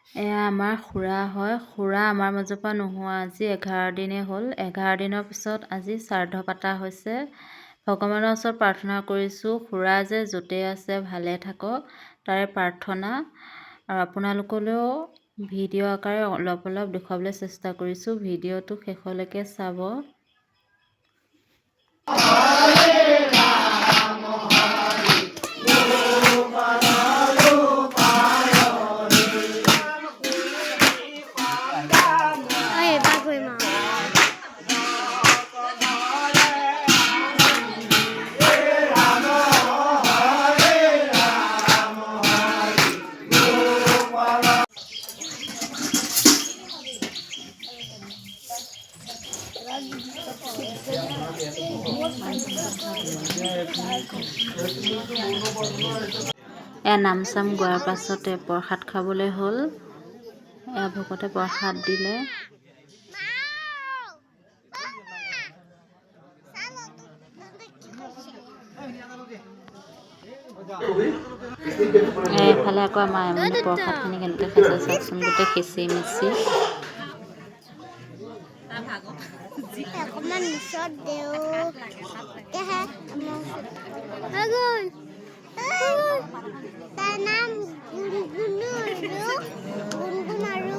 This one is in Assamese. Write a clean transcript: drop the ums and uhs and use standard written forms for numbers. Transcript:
এয়া আমাৰ খুৰা হয়। খুৰা আমাৰ মাজৰ পৰা নোহোৱা আজি 11 দিনেই হ'ল। 11 দিনৰ পিছত আজি শ্ৰাদ্ধ পাতা হৈছে। ভগৱানৰ ওচৰত প্ৰাৰ্থনা কৰিছোঁ খুৰা যে য'তেই আছে ভালে থাকক তাৰে প্ৰাৰ্থনা। আৰু আপোনালোকলৈও ভিডিঅ' আকাৰে অলপ অলপ দেখুৱাবলৈ চেষ্টা কৰিছোঁ। ভিডিঅ'টো শেষলৈকে চাব। নাম চাম গোৱাৰ পাছতে প্ৰসাদ খাবলৈ হ'ল। ভকতে প্ৰসাদ দিলে। এইফালে আকৌ আমাৰ মানে প্ৰসাদখিনি কেনেকৈ খাইছে চাওকচোন, গোটেই খিচি মিচি। অকণমান নিচত দেও তাৰ নাম গুণগুণ আৰু